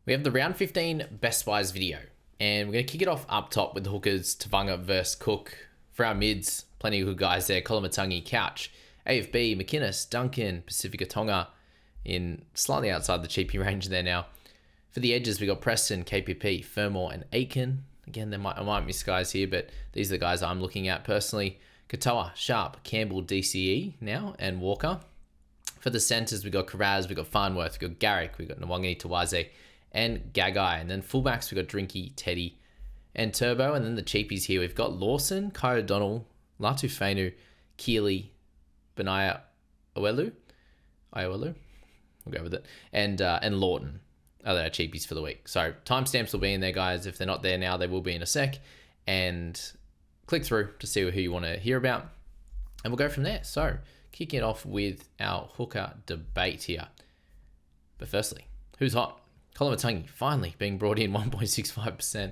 We have the round 15 best buys video, and we're going to kick it off up top with the hookers, Tevaga versus Cook. For our mids, plenty of good guys there. Kolo, Couch, AFB, Mciness, Duncan, Pasifiki-Tonga in slightly outside the cheapie range there now. For the edges, we got Preston, KPP, Fermor, and Aitken. Again, I might miss guys here, but these are the guys I'm looking at personally. Katoa, Sharpe, Campbell, DCE now, and Walker. For the centres, we got Kiraz, we got Farnworth, we got Garrick, we got Nawa, and Gagai. And then fullbacks, we got Drinky, Teddy, and Turbo. And then the cheapies here, we've got Lawson, Ioelu, Fainu, Keeley, Ioelu, we'll go with it, and Lawton are our cheapies for the week. So timestamps will be in there, guys. If they're not there now, they will be in a sec. And click through to see who you want to hear about, and we'll go from there. So kicking it off with our hooker debate here. But firstly, who's hot? Kolo finally being brought in 1.65%.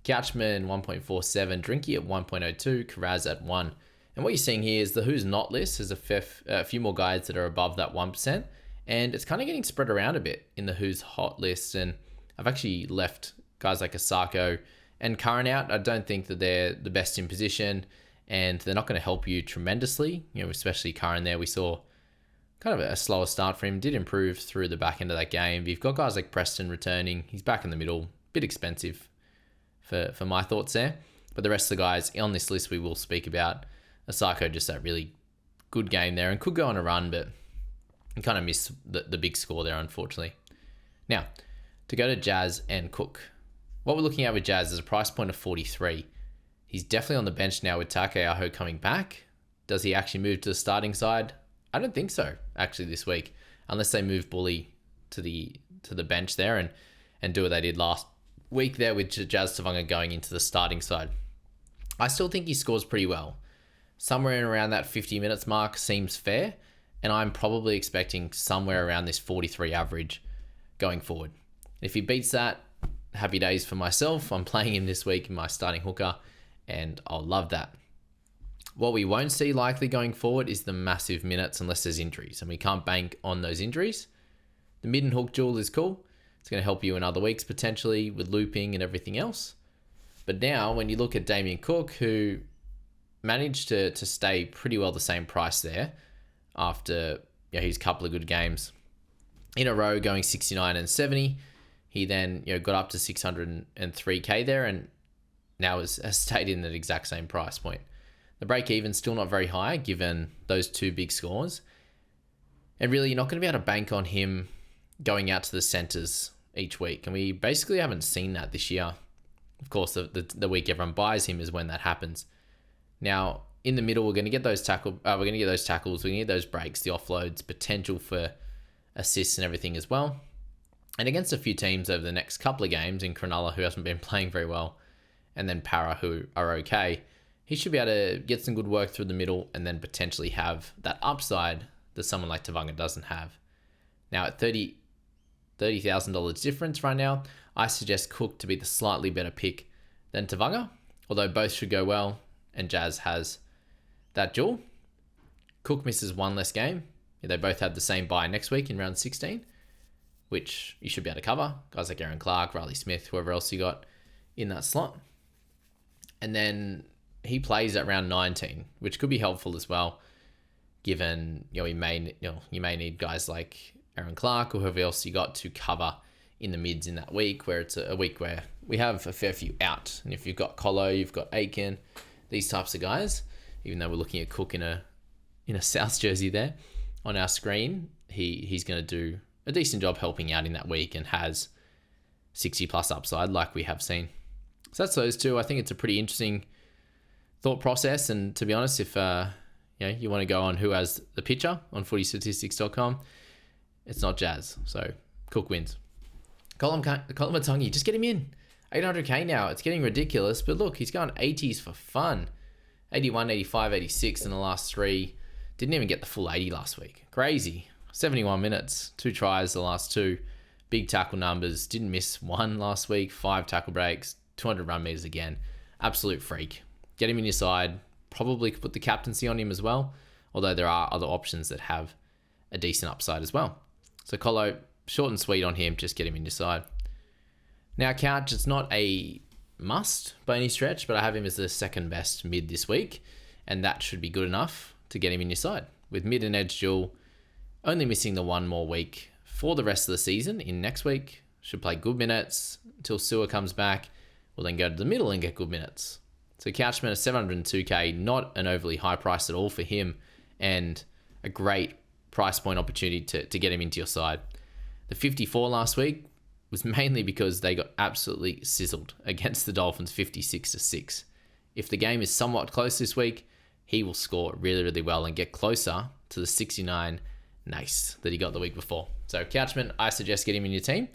Couchman 1.47%. Drinky at 1.02%. Kiraz at 1%. And what you're seeing here is the who's not list has a few more guys that are above that 1%. And it's kind of getting spread around a bit in the who's hot list. And I've actually left guys like Asako and Curran out. I don't think that they're the best in position, and they're not going to help you tremendously. Especially Curran there. We saw kind of a slower start for him. Did improve through the back end of that game. You've got guys like Preston returning. He's back in the middle. Bit expensive for my thoughts there. But the rest of the guys on this list we will speak about. Asako, just that really good game there, and could go on a run, but you kind of missed the big score there, unfortunately. Now, to go to Jazz and Cook. What we're looking at with Jazz is a price point of 43. He's definitely on the bench now with Takeaho coming back. Does he actually move to the starting side? I don't think so, actually, this week. Unless they move Bully to the bench there and do what they did last week there with Jazz Tevaga going into the starting side. I still think he scores pretty well. Somewhere in around that 50 minutes mark seems fair, and I'm probably expecting somewhere around this 43 average going forward. If he beats that, happy days for myself. I'm playing him this week in my starting hooker, and I'll love that. What we won't see likely going forward is the massive minutes unless there's injuries, and we can't bank on those injuries. The mid and hook duel is cool. It's going to help you in other weeks potentially with looping and everything else. But now when you look at Damien Cook, who managed to stay pretty well the same price there after his couple of good games in a row, going 69 and 70. He then got up to 603k there, and now has stayed in that exact same price point. The break even still not very high given those two big scores. And really, you're not going to be able to bank on him going out to the centres each week. And we basically haven't seen that this year. Of course, the week everyone buys him is when that happens. Now, in the middle, we're going to get those tackles, we're going to get those breaks, the offloads, potential for assists and everything as well. And against a few teams over the next couple of games, in Cronulla, who hasn't been playing very well, and then Para, who are okay, he should be able to get some good work through the middle and then potentially have that upside that someone like Tevaga doesn't have. Now, at $30,000 difference right now, I suggest Cook to be the slightly better pick than Tevaga, although both should go well, and Jazz has that duel. Cook misses one less game. They both have the same bye next week in round 16, which you should be able to cover. Guys like Aaron Clark, Riley Smith, whoever else you got in that slot. And then he plays at round 19, which could be helpful as well, given you may need guys like Aaron Clark or whoever else you got to cover in the mids in that week, where it's a week where we have a fair few out. And if you've got Kolo, you've got Aitken, these types of guys, even though we're looking at Cook in a South jersey there on our screen, he's going to do a decent job helping out in that week and has 60 plus upside like we have seen. So that's those two. I think it's a pretty interesting thought process. And to be honest, if you want to go on who has the picture on footystatistics.com, it's not Jazz. So Cook wins. Kolo, just get him in. 800k now. It's getting ridiculous. But look, he's going 80s for fun. 81, 85, 86 in the last three. Didn't even get the full 80 last week. Crazy. 71 minutes. 2 tries the last 2. Big tackle numbers. Didn't miss one last week. 5 tackle breaks. 200 run meters again. Absolute freak. Get him in your side. Probably put the captaincy on him as well. Although there are other options that have a decent upside as well. So Kolo, short and sweet on him. Just get him in your side. Now, Couch, it's not a must by any stretch, but I have him as the second best mid this week, and that should be good enough to get him in your side. With mid and edge dual only missing the one more week for the rest of the season in next week, should play good minutes until Sewer comes back. We'll then go to the middle and get good minutes. So Couchman at 702k, not an overly high price at all for him, and a great price point opportunity to get him into your side. The 54 last week was mainly because they got absolutely sizzled against the Dolphins 56-6. If the game is somewhat close this week, he will score really, really well and get closer to the 69 nice that he got the week before. So Couchman, I suggest getting him in your team.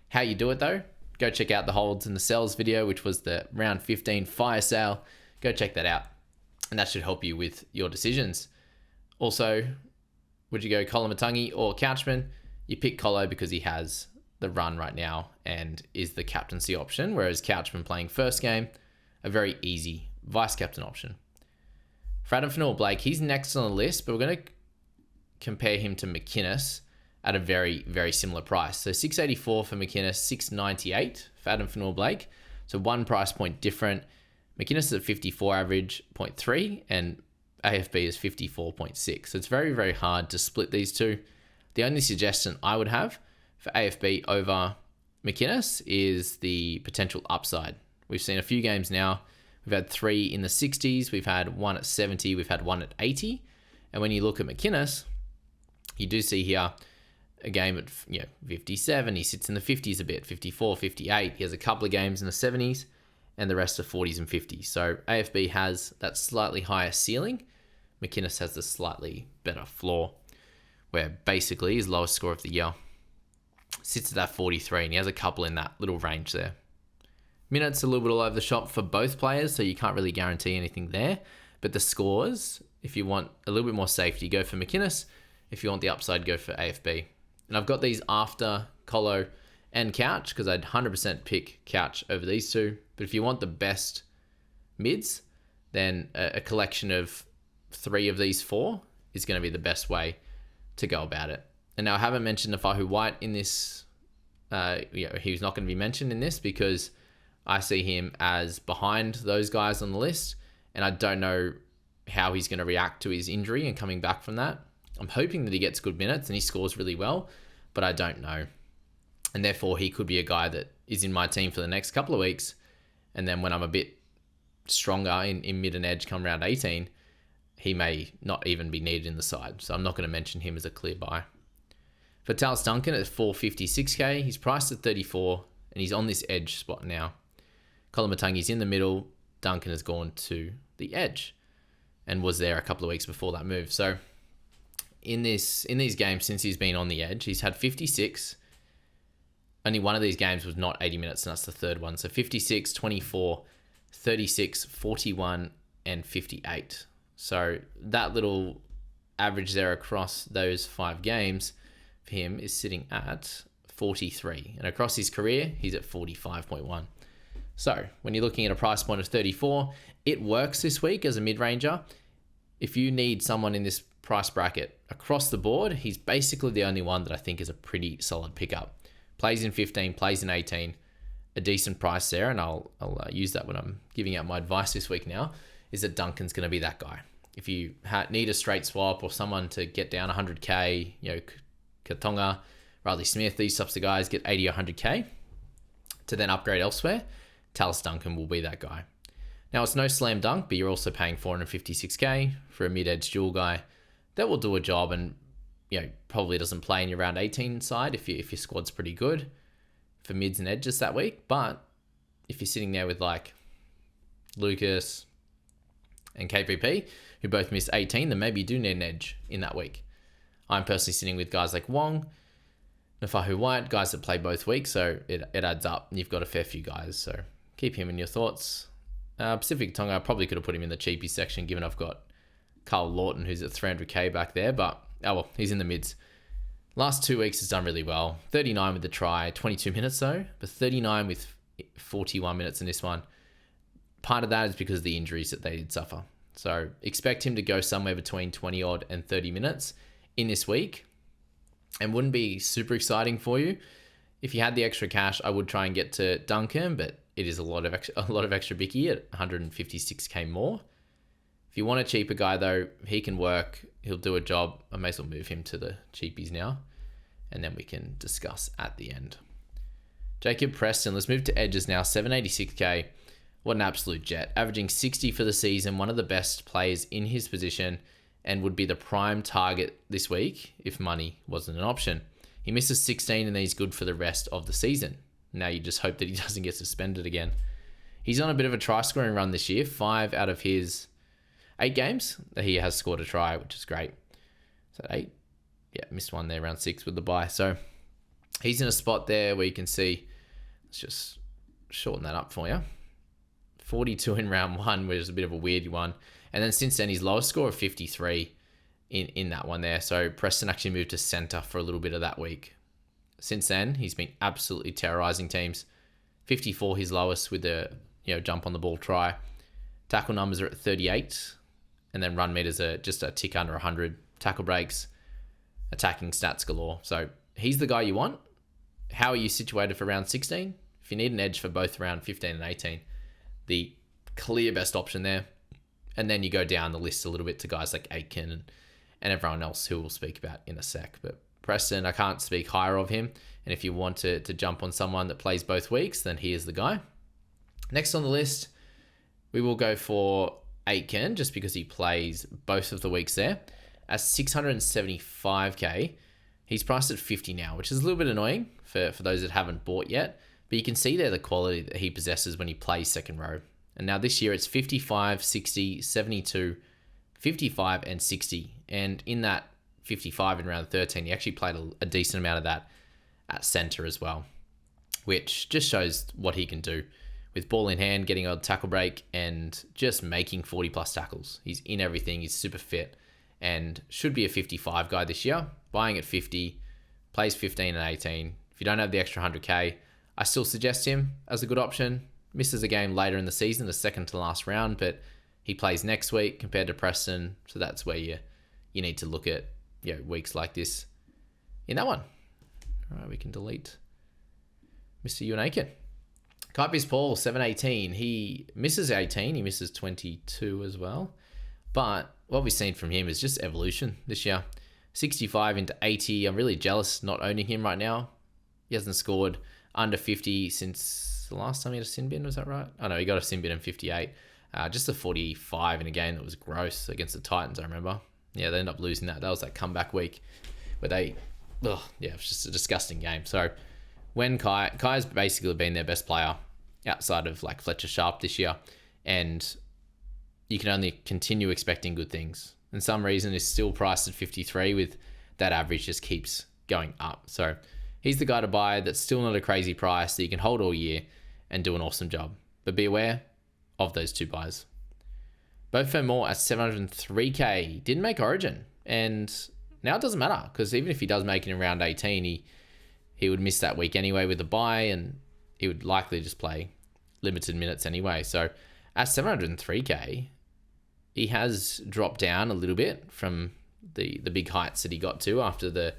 How you do it though, go check out the holds and the sells video, which was the round 15 fire sale. Go check that out, and that should help you with your decisions. Also, would you go Kolomatangi or Couchman? You pick Kolo because he has the run right now and is the captaincy option, whereas Couchman playing first game, a very easy vice captain option. For Adam Fanua-Blake, he's next on the list, but we're going to compare him to Mciness at a very, very similar price. So 684 for Mciness, 698 for Adam Fanua-Blake. So one price point different. Mciness is at 54 average, 0.3, and AFB is 54.6. So it's very, very hard to split these two. The only suggestion I would have for AFB over Mciness is the potential upside. We've seen a few games now. We've had 3 in the 60s. We've had 1 at 70. We've had 1 at 80. And when you look at Mciness, you do see here a game at 57. He sits in the 50s a bit, 54, 58. He has a couple of games in the 70s, and the rest are 40s and 50s. So AFB has that slightly higher ceiling. Mciness has the slightly better floor, where basically his lowest score of the year sits at that 43, and he has a couple in that little range there. Minutes a little bit all over the shop for both players, so you can't really guarantee anything there. But the scores, if you want a little bit more safety, go for Mciness. If you want the upside, go for AFB. And I've got these after Kolo and Couch because I'd 100% pick Couch over these two. But if you want the best mids, then a collection of 3 of these 4 is going to be the best way to go about it. And now I haven't mentioned Nafahu White in this. He's not going to be mentioned in this because I see him as behind those guys on the list, and I don't know how he's going to react to his injury and coming back from that. I'm hoping that he gets good minutes and he scores really well, but I don't know. And therefore, he could be a guy that is in my team for the next couple of weeks. And then when I'm a bit stronger in mid and edge come round 18, he may not even be needed in the side. So I'm not going to mention him as a clear buy. For Tallis Duncan at 456k, he's priced at 34 and he's on this edge spot now. Kolomatangi's in the middle. Duncan has gone to the edge and was there a couple of weeks before that move. So in these games since he's been on the edge, he's had 56. Only one of these games was not 80 minutes, and that's the third one. So 56, 24, 36, 41, and 58. So that little average there across those 5 games for him is sitting at 43. And across his career, he's at 45.1. So when you're looking at a price point of 34, it works this week as a mid-ranger. If you need someone in this price bracket across the board, he's basically the only one that I think is a pretty solid pickup. Plays in 15, plays in 18, a decent price there, and I'll use that when I'm giving out my advice this week now, is that Duncan's going to be that guy. If you need a straight swap or someone to get down 100k, Tonga, Riley Smith, these types of guys get 80 or 100k to then upgrade elsewhere, Tallis Duncan will be that guy. Now, it's no slam dunk, but you're also paying 456k for a mid-edge dual guy that will do a job and probably doesn't play in your round 18 side if your squad's pretty good for mids and edges that week. But if you're sitting there with like Lucas and KVP, who both missed 18, then maybe you do need an edge in that week. I'm personally sitting with guys like Wong, Nafahu White, guys that play both weeks, so it adds up. And you've got a fair few guys, so keep him in your thoughts. Pasifiki-Tonga, I probably could have put him in the cheapie section, given I've got Carl Lawton, who's at 300k back there, but he's in the mids. Last 2 weeks has done really well. 39 with the try, 22 minutes though, but 39 with 41 minutes in this one. Part of that is because of the injuries that they did suffer. So expect him to go somewhere between 20 odd and 30 minutes in this week, and wouldn't be super exciting for you If you had the extra cash, I would try and get to Duncan, but it is a lot of extra bicky at 156k more. If you want a cheaper guy though, he can work. He'll do a job. I may as well move him to the cheapies now, and then we can discuss at the end. Jacob Preston, let's move to edges now. 786k. What an absolute jet. Averaging 60 for the season, one of the best players in his position, and would be the prime target this week if money wasn't an option. He misses 16 and he's good for the rest of the season. Now you just hope that he doesn't get suspended again. He's on a bit of a try scoring run this year. 5 out of his 8 games that he has scored a try, which is great. So 8? Yeah, missed one there, round 6 with the bye. So he's in a spot there where you can see, let's just shorten that up for you. 42 in round 1, which is a bit of a weird one. And then since then, his lowest score of 53 in that one there. So Preston actually moved to centre for a little bit of that week. Since then, he's been absolutely terrorising teams. 54 his lowest with the jump on the ball try. Tackle numbers are at 38. And then run meters are just a tick under 100. Tackle breaks, attacking stats galore. So he's the guy you want. How are you situated for round 16? If you need an edge for both round 15 and 18, the clear best option there. And then you go down the list a little bit to guys like Aitken and everyone else who we'll speak about in a sec. But Preston, I can't speak higher of him. And if you want to jump on someone that plays both weeks, then he is the guy. Next on the list, we will go for Aitken, just because he plays both of the weeks there. At 675k, he's priced at 50 now, which is a little bit annoying for those that haven't bought yet. But you can see there the quality that he possesses when he plays second row. And now this year it's 55, 60, 72, 55 and 60. And in that 55 in round 13, he actually played a decent amount of that at centre as well, which just shows what he can do with ball in hand, getting a tackle break and just making 40 plus tackles. He's in everything. He's super fit and should be a 55 guy this year. Buying at 50, plays 15 and 18. If you don't have the extra 100k, I still suggest him as a good option. Misses a game later in the season, the second to last round, but he plays next week compared to Preston. So that's where you need to look at weeks like this in that one. All right, we can delete Mr. Ewan Aitken. Kaipi's Paul, 718. He misses 18. He misses 22 as well. But what we've seen from him is just evolution this year. 65 into 80. I'm really jealous not owning him right now. He hasn't scored under 50 since the last time he had a sin bin. Was that right? Oh, no, he got a sin bin in 58. Just a 45 in a game that was gross against the Titans, I remember. Yeah, they ended up losing that. That was that comeback week where it was just a disgusting game. So when Kai's basically been their best player outside of like Fletcher Sharpe this year, and you can only continue expecting good things. And some reason is still priced at 53 with that average just keeps going up. So he's the guy to buy that's still not a crazy price that you can hold all year and do an awesome job. But be aware of those two buys. Both Fermor at 703k didn't make Origin, and now it doesn't matter because even if he does make it in round 18, he would miss that week anyway with a bye, and he would likely just play limited minutes anyway. So at 703k, he has dropped down a little bit from the big heights that he got to after the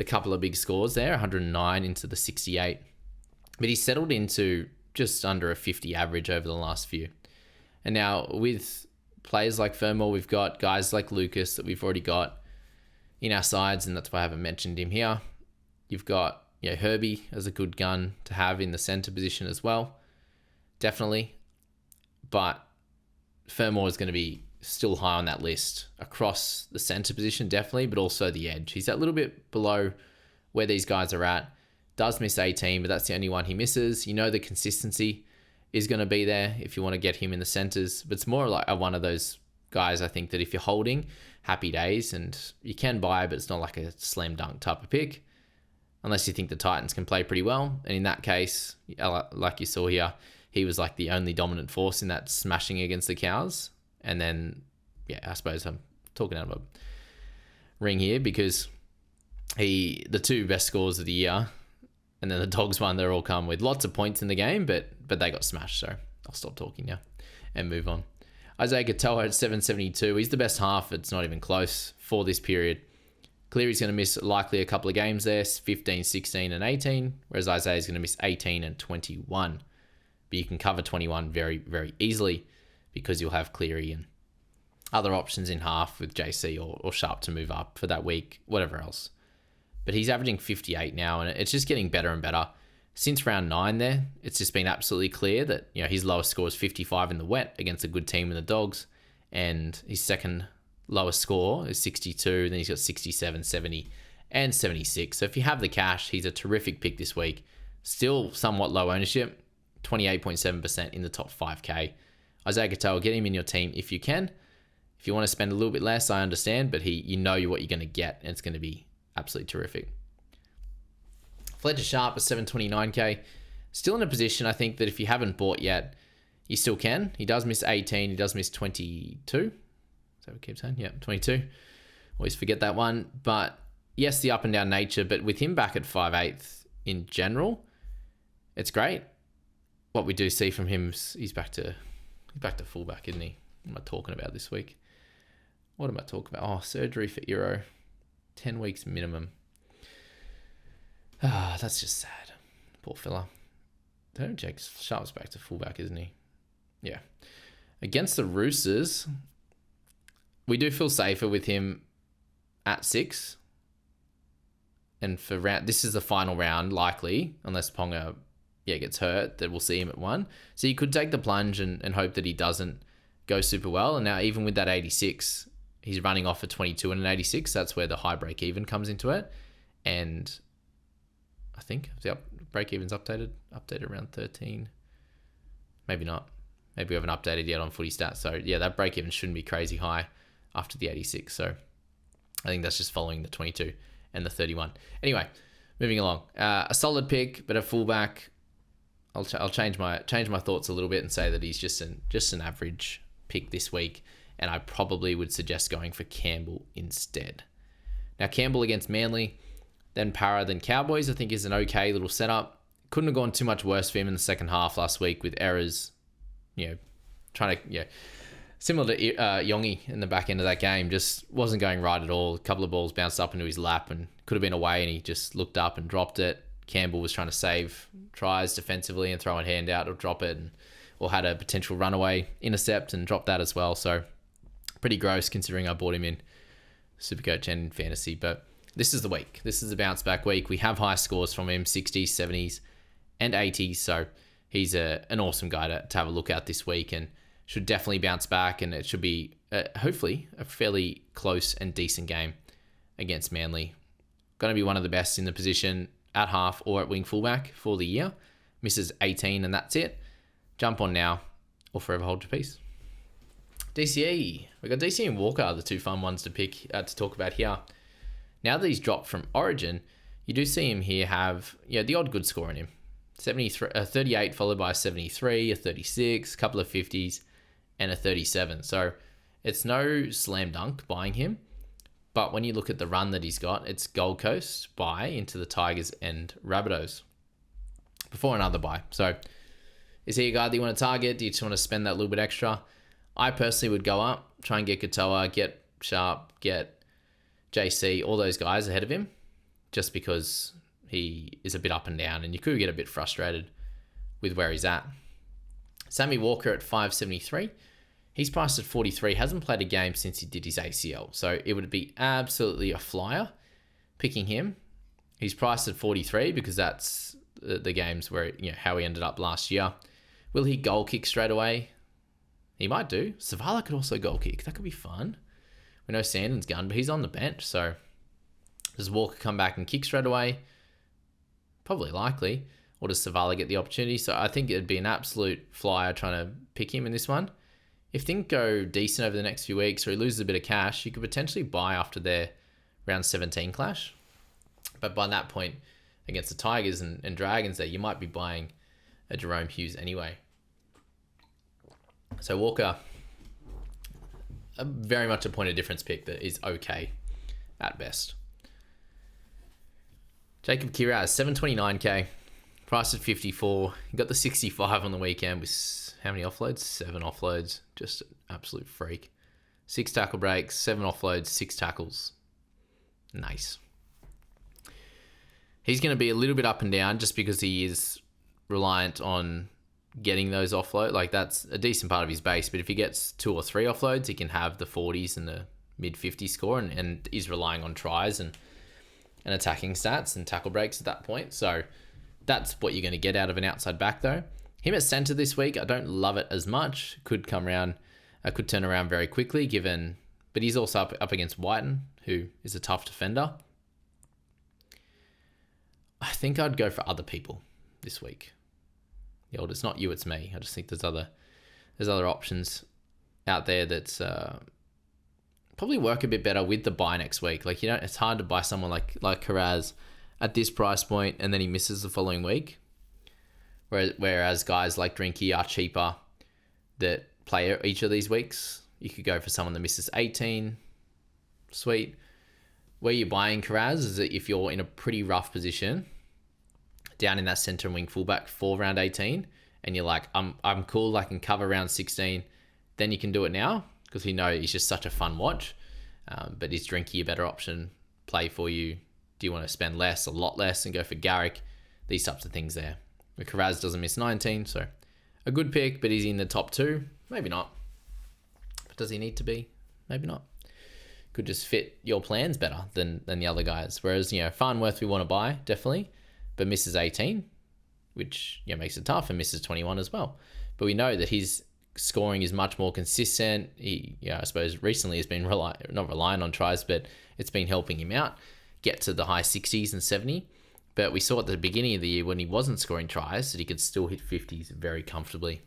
couple of big scores there, 109 into the 68. But he's settled into just under a 50 average over the last few. And now with players like Fermor, we've got guys like Lucas that we've already got in our sides, and that's why I haven't mentioned him here. You've got Herbie as a good gun to have in the centre position as well. Definitely. But Fermor is going to be still high on that list across the centre position, definitely, but also the edge. He's that little bit below where these guys are at. Does miss 18, but that's the only one he misses. The consistency is going to be there if you want to get him in the centres. But it's more like one of those guys, I think, that if you're holding, happy days, and you can buy, but it's not like a slam dunk type of pick. Unless you think the Titans can play pretty well. And in that case, like you saw here, he was like the only dominant force in that smashing against the Cows. And then, I suppose I'm talking out of a ring here because the two best scores of the year and then the Dogs one, they're all come with lots of points in the game, but they got smashed. So I'll stop talking now and move on. Isaiah Katoa at 772. He's the best half. It's not even close for this period. Cleary's going to miss likely a couple of games there, 15, 16 and 18, whereas Isaiah's going to miss 18 and 21. But you can cover 21 very, very easily because you'll have Cleary and other options in half with JC or Sharpe to move up for that week, whatever else. But he's averaging 58 now, and it's just getting better and better. Since round 9 there, it's just been absolutely clear that his lowest score is 55 in the wet against a good team in the Dogs, and his second lowest score is 62, then he's got 67, 70, and 76. So if you have the cash, he's a terrific pick this week. Still somewhat low ownership, 28.7% in the top 5K. Isaiah Katoa, get him in your team if you can. If you want to spend a little bit less, I understand, but you know what you're going to get, and it's going to be absolutely terrific. Fletcher Sharpe at 729k. Still in a position, I think, that if you haven't bought yet, you still can. He does miss 18. He does miss 22. That we keep saying? Yeah, 22. Always forget that one. But yes, the up and down nature, but with him back at 5/8 in general, it's great. What we do see from him is he's back to fullback, isn't he? What am I talking about this week? What am I talking about? Oh, surgery for Euro. 10 weeks minimum. That's just sad. Poor fella. Don't check. Sharpe's back to fullback, isn't he? Yeah. Against the Roosters, we do feel safer with him at 6. And for this is the final round, likely, unless Ponga gets hurt, that we'll see him at 1. So you could take the plunge and hope that he doesn't go super well. And now even with that 86, he's running off a 22 and an 86. That's where the high break even comes into it. And I think the break even's updated around 13. Maybe not. Maybe we haven't updated yet on Footy Stats. So yeah, that break even shouldn't be crazy high after the 86. So I think that's just following the 22 and the 31. Anyway, moving along. A solid pick, but a fullback. I'll change my thoughts a little bit and say that he's just an average pick this week, and I probably would suggest going for Campbell instead. Now Campbell against Manly, then Para, then Cowboys, I think is an okay little setup. Couldn't have gone too much worse for him in the second half last week with errors, trying to, similar to Yongi in the back end of that game, just wasn't going right at all. A couple of balls bounced up into his lap and could have been away, and he just looked up and dropped it. Campbell was trying to save tries defensively and throw a hand out or drop it, or had a potential runaway intercept and dropped that as well. So pretty gross considering I bought him in Supercoach and Fantasy. But this is the week. This is the bounce back week. We have high scores from him, 60s, 70s, and 80s. So he's an awesome guy to have a look at this week and should definitely bounce back. And it should be, hopefully, a fairly close and decent game against Manly. Going to be one of the best in the position at half or at wing fullback for the year. Misses 18 and that's it. Jump on now or forever hold your peace. DCE. We got DCE and Walker, the two fun ones to pick to talk about here. Now that he's dropped from Origin, you do see him here have the odd good score in him. 38 followed by a 73, a 36, a couple of 50s, and a 37. So it's no slam dunk buying him. But when you look at the run that he's got, it's Gold Coast buy into the Tigers and Rabbitohs before another buy. So is he a guy that you want to target? Do you just want to spend that little bit extra? I personally would go up, try and get Katoa, get Sharpe, get JC, all those guys ahead of him, just because he is a bit up and down and you could get a bit frustrated with where he's at. Sammy Walker at 573. He's priced at 43, hasn't played a game since he did his ACL. So it would be absolutely a flyer picking him. He's priced at 43 because that's the games where, how he ended up last year. Will he goal kick straight away? He might do. Savala could also goal kick. That could be fun. We know Sandon's gone, but he's on the bench. So does Walker come back and kick straight away? Probably likely. Or does Savala get the opportunity? So I think it'd be an absolute flyer trying to pick him in this one. If things go decent over the next few weeks or he loses a bit of cash, you could potentially buy after their round 17 clash. But by that point, against the Tigers and Dragons there, you might be buying a Jerome Hughes anyway. So Walker, very much a point of difference pick that is okay at best. Jacob Kiraz, 729k, priced at 54. He got the 65 on the weekend with how many offloads? 7 offloads. Just an absolute freak. 6 tackle breaks, 7 offloads, 6 tackles. Nice. He's going to be a little bit up and down just because he is reliant on getting those offload. Like, that's a decent part of his base. But if he gets 2 or 3 offloads, he can have the 40s and the mid-50s score and is relying on tries and attacking stats and tackle breaks at that point. So that's what you're going to get out of an outside back, though. Him at centre this week, I don't love it as much. Could turn around very quickly, but he's also up against Whiten, who is a tough defender. I think I'd go for other people this week. The old, it's not you, it's me. I just think there's other options out there that's probably work a bit better with the buy next week. Like, it's hard to buy someone like Kiraz at this price point and then he misses the following week. Whereas guys like Drinky are cheaper that play each of these weeks. You could go for someone that misses 18. Sweet. Where you're buying Kiraz is that if you're in a pretty rough position down in that centre and wing fullback for round 18 and you're like, I'm cool, I can cover round 16, then you can do it now because we know he's just such a fun watch. But is Drinky a better option play for you? Do you want to spend less, a lot less, and go for Garrick? These types of things there. Kiraz doesn't miss 19, so a good pick, but he's in the top 2. Maybe not. But does he need to be? Maybe not. Could just fit your plans better than the other guys. Whereas, Farnworth we want to buy, definitely, but misses 18, which makes it tough, and misses 21 as well. But we know that his scoring is much more consistent. He, I suppose recently has been not relying on tries, but it's been helping him out get to the high 60s and 70. But we saw at the beginning of the year when he wasn't scoring tries that he could still hit 50s very comfortably.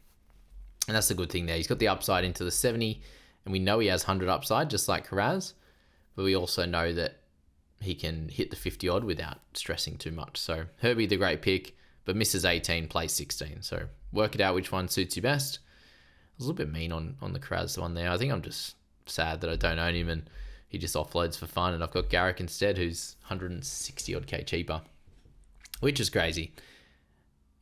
And that's the good thing there. He's got the upside into the 70, and we know he has 100 upside, just like Kiraz. But we also know that he can hit the 50 odd without stressing too much. So Herbie, the great pick, but misses 18, plays 16. So work it out which one suits you best. I was a little bit mean on the Kiraz one there. I think I'm just sad that I don't own him and he just offloads for fun. And I've got Garrick instead, who's 160 odd K cheaper, which is crazy.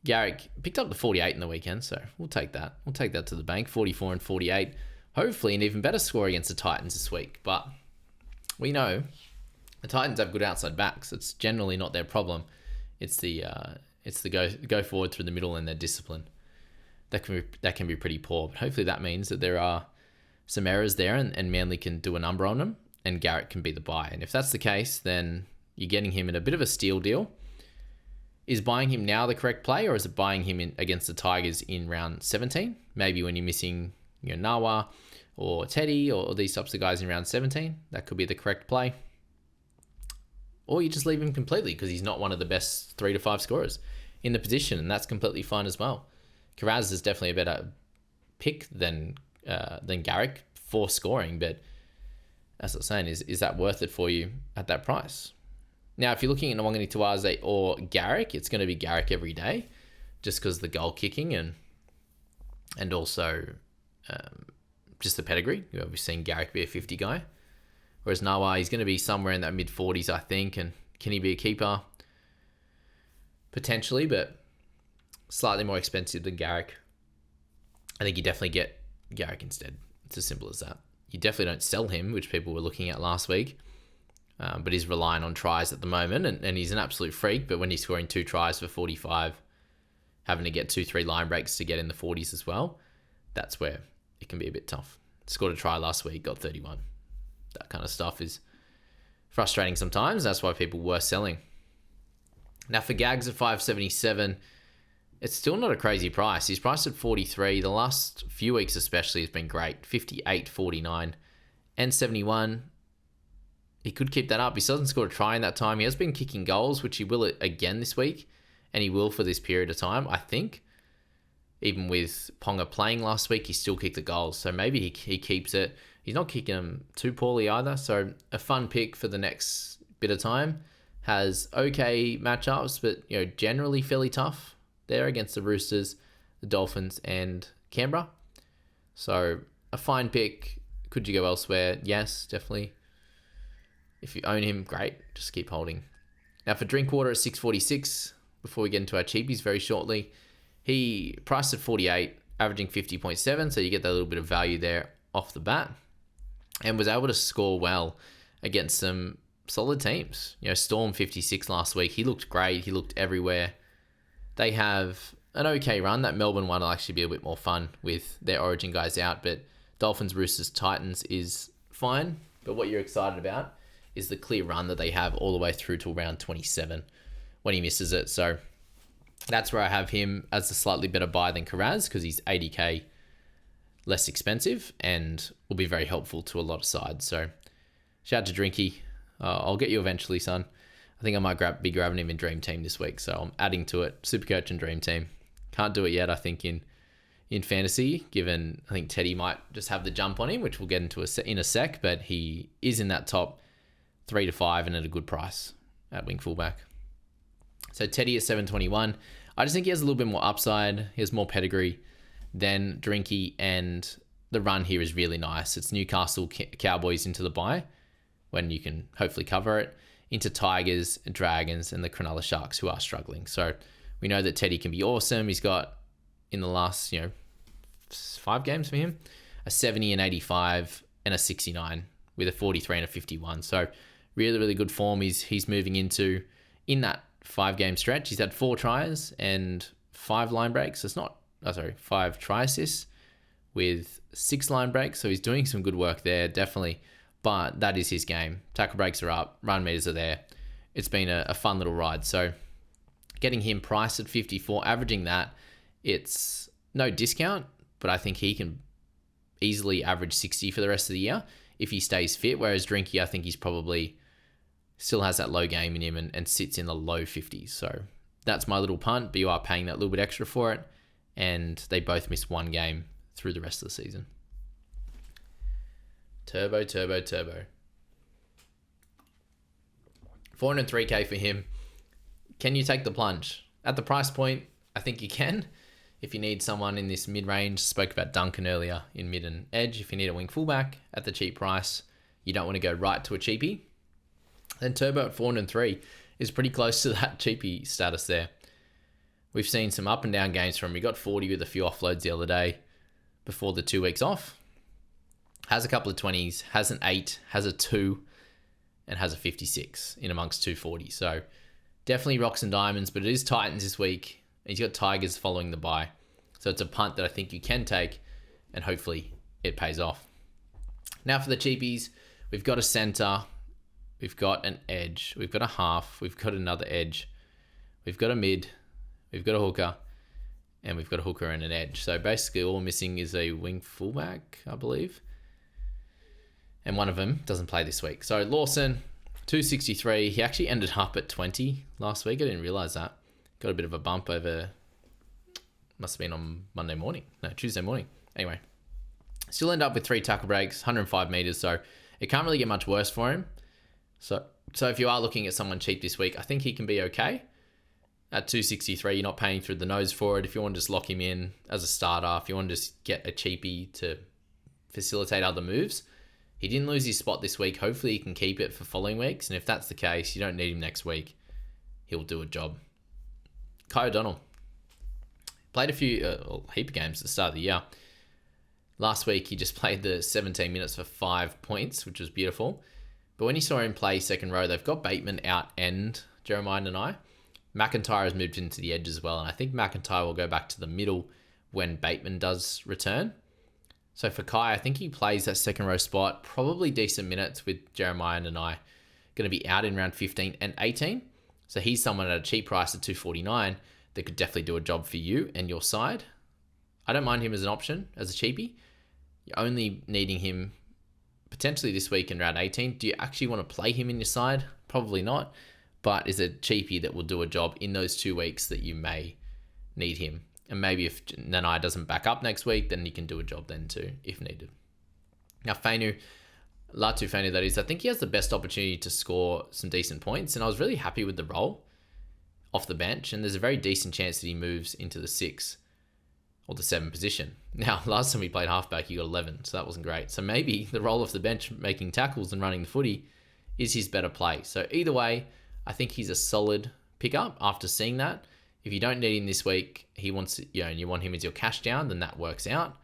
Garrick picked up the 48 in the weekend, so we'll take that. We'll take that to the bank, 44 and 48. Hopefully an even better score against the Titans this week. But we know the Titans have good outside backs. It's generally not their problem. It's the go forward through the middle and their discipline. That can be pretty poor. But hopefully that means that there are some errors there and Manly can do a number on them and Garrick can be the buy. And if that's the case, then you're getting him in a bit of a steal deal. Is buying him now the correct play, or is it buying him in against the Tigers in round 17? Maybe when you're missing Nawa or Teddy or these types of guys in round 17, that could be the correct play. Or you just leave him completely because he's not one of the best 3 to 5 scorers in the position, and that's completely fine as well. Kiraz is definitely a better pick than Garrick for scoring, but as I was saying, is that worth it for you at that price? Now, if you're looking at Nwangani Tawaze or Garrick, it's going to be Garrick every day just because of the goal kicking and also just the pedigree. We've seen Garrick be a 50 guy. Whereas Nawa, he's going to be somewhere in that mid-40s, I think. And can he be a keeper? Potentially, but slightly more expensive than Garrick. I think you definitely get Garrick instead. It's as simple as that. You definitely don't sell him, which people were looking at last week. But he's relying on tries at the moment, and he's an absolute freak. But when he's scoring 2 tries for 45, having to get 2-3 line breaks to get in the 40s as well, that's where it can be a bit tough. Scored a try last week, got 31. That kind of stuff is frustrating sometimes. That's why people were selling. Now for Gags at 577, it's still not a crazy price. He's priced at 43. The last few weeks especially has been great. 58, 49, and 71. He could keep that up. He still hasn't scored a try in that time. He has been kicking goals, which he will again this week, and he will for this period of time, I think. Even with Ponga playing last week, he still kicked the goals, so maybe he keeps it. He's not kicking them too poorly either, so a fun pick for the next bit of time. Has okay matchups, but generally fairly tough there against the Roosters, the Dolphins, and Canberra. So a fine pick. Could you go elsewhere? Yes, definitely. If you own him, great. Just keep holding. Now for Drinkwater at 646, before we get into our cheapies very shortly, he priced at 48, averaging 50.7, so you get that little bit of value there off the bat, and was able to score well against some solid teams. Storm 56 last week. He looked great. He looked everywhere. They have an okay run. That Melbourne one will actually be a bit more fun with their Origin guys out. But Dolphins, Roosters, Titans is fine. But what you're excited about is the clear run that they have all the way through to round 27 when he misses it. So that's where I have him as a slightly better buy than Kiraz because he's 80k less expensive and will be very helpful to a lot of sides. So shout out to Drinky. I'll get you eventually, son. I think I might be grabbing him in Dream Team this week. So I'm adding to it. Supercoach and Dream Team. Can't do it yet, I think, in fantasy, given I think Teddy might just have the jump on him, which we'll get into in a sec. But he is in that top 3 to 5 and at a good price at wing fullback. So Teddy at 721. I just think he has a little bit more upside. He has more pedigree than Drinky, and the run here is really nice. It's Newcastle Cowboys into the bye, when you can hopefully cover it, into Tigers, Dragons, and the Cronulla Sharks, who are struggling. So we know that Teddy can be awesome. He's got, in the last 5 games for him, a 70 and 85 and a 69 with a 43 and a 51. So really, really good form he's moving into in that 5-game stretch. He's had 4 tries and 5 line breaks. It's not, 5 try assists with 6 line breaks. So he's doing some good work there, definitely. But that is his game. Tackle breaks are up, run meters are there. It's been a fun little ride. So getting him priced at 54, averaging that, it's no discount, but I think he can easily average 60 for the rest of the year if he stays fit. Whereas Drinky, I think he's probably still has that low game in him and sits in the low 50s. So that's my little punt, but you are paying that little bit extra for it. And they both missed 1 game through the rest of the season. Turbo. 403k for him. Can you take the plunge? At the price point, I think you can. If you need someone in this mid-range, spoke about Duncan earlier in mid and edge. If you need a wing fullback at the cheap price, you don't want to go right to a cheapie, then Turbo at 403 is pretty close to that cheapie status there. We've seen some up and down games from him. He got 40 with a few offloads the other day before the 2 weeks off. Has a couple of 20s, has an 8, has a 2, and has a 56 in amongst 240. So definitely rocks and diamonds, but it is Titans this week. He's got Tigers following the bye. So it's a punt that I think you can take, and hopefully it pays off. Now for the cheapies, we've got a center, we've got an edge, we've got a half, we've got another edge, we've got a mid, we've got a hooker, and we've got a hooker and an edge. So basically all missing is a wing fullback, I believe. And one of them doesn't play this week. So Lawson, 263. He actually ended up at 20 last week. I didn't realize that. Got a bit of a bump over, must have been on Tuesday morning. Anyway, still end up with 3 tackle breaks, 105 meters. So it can't really get much worse for him. So if you are looking at someone cheap this week, I think he can be okay. At 263, you're not paying through the nose for it. If you want to just lock him in as a starter, if you want to just get a cheapie to facilitate other moves, he didn't lose his spot this week. Hopefully he can keep it for following weeks. And if that's the case, you don't need him next week. He'll do a job. Kai O'Donnell. Played a heap of games at the start of the year. Last week, he just played the 17 minutes for 5 points, which was beautiful. But when you saw him play second row, they've got Bateman out and Jeremiah and I. McIntyre has moved into the edge as well. And I think McIntyre will go back to the middle when Bateman does return. So for Kai, I think he plays that second row spot, probably decent minutes with Jeremiah and I going to be out in round 15 and 18. So he's someone at a cheap price at 249 that could definitely do a job for you and your side. I don't mind him as an option, as a cheapie. You're only needing him potentially this week in round 18. Do you actually want to play him in your side? Probably not. But is a cheapie that will do a job in those 2 weeks that you may need him. And maybe if Nanai doesn't back up next week, then he can do a job then too, if needed. Now, Fainu, Latu Fainu that is, I think he has the best opportunity to score some decent points. And I was really happy with the role off the bench. And there's a very decent chance that he moves into the 6 or the 7 position. Now, last time he played halfback, he got 11. So that wasn't great. So maybe the role off the bench, making tackles and running the footy, is his better play. So either way, I think he's a solid pickup after seeing that. If you don't need him this week, and you want him as your cash down, then that works out.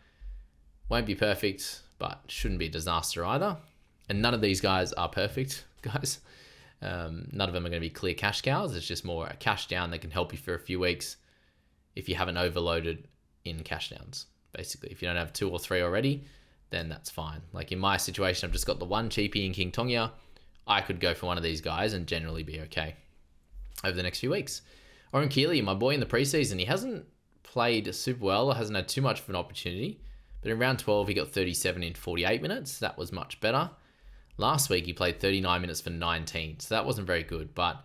Won't be perfect, but shouldn't be a disaster either. And none of these guys are perfect, guys. None of them are going to be clear cash cows. It's just more a cash down that can help you for a few weeks if you haven't overloaded in cash downs. Basically, if you don't have 2 or 3 already, then that's fine. Like in my situation, I've just got the 1 cheapie in King Tonga. I could go for one of these guys and generally be okay over the next few weeks. Or in Keeley, my boy in the preseason, he hasn't played super well, hasn't had too much of an opportunity. But in round 12, he got 37 in 48 minutes. That was much better. Last week, he played 39 minutes for 19. So that wasn't very good. But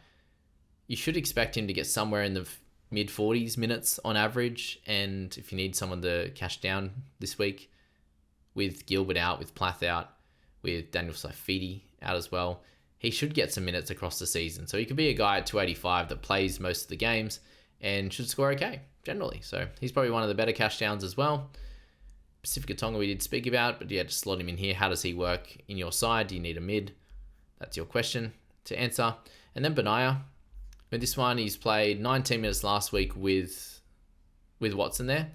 you should expect him to get somewhere in the mid-40s minutes on average. And if you need someone to cash down this week, with Gilbert out, with Plath out, with Daniel Saifidi out as well, he should get some minutes across the season. So he could be a guy at 285 that plays most of the games and should score okay, generally. So he's probably one of the better cash downs as well. Pasifiki-Tonga we did speak about, but yeah, just slot him in here. How does he work in your side? Do you need a mid? That's your question to answer. And then Benaya. With this one, he's played 19 minutes last week with Watson there.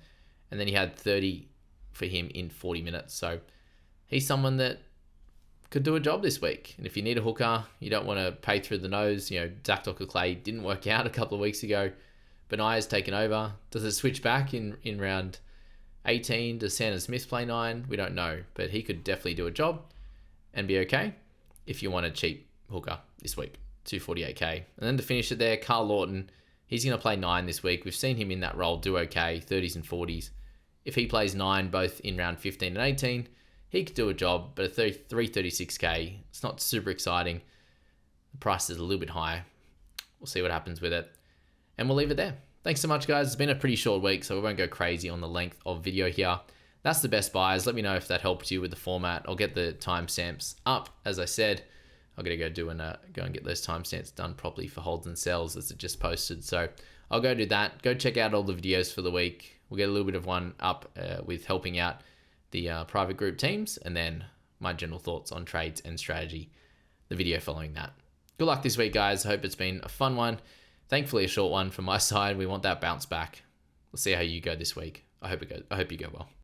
And then he had 30 for him in 40 minutes. So he's someone that could do a job this week. And if you need a hooker, you don't want to pay through the nose. You know, Zach Docker-Clay didn't work out a couple of weeks ago. Benaya's taken over. Does it switch back in round 18? Does Sanders Smith play 9? We don't know. But he could definitely do a job and be okay if you want a cheap hooker this week. 248k. And then to finish it there, Carl Lawton. He's going to play 9 this week. We've seen him in that role do okay, 30s and 40s. If he plays 9 both in round 15 and 18, he could do a job, but at 336k, it's not super exciting. The price is a little bit high. We'll see what happens with it. And we'll leave it there. Thanks so much, guys. It's been a pretty short week, so we won't go crazy on the length of video here. That's the best buys. Let me know if that helped you with the format. I'll get the timestamps up, as I said. I'm going to go and get those timestamps done properly for holds and sells as it just posted. So I'll go do that. Go check out all the videos for the week. We'll get a little bit of one up with helping out the private group teams, and then my general thoughts on trades and strategy, the video following that. Good luck this week, guys. I hope it's been a fun one. Thankfully, a short one from my side. We want that bounce back. We'll see how you go this week. I hope you go well.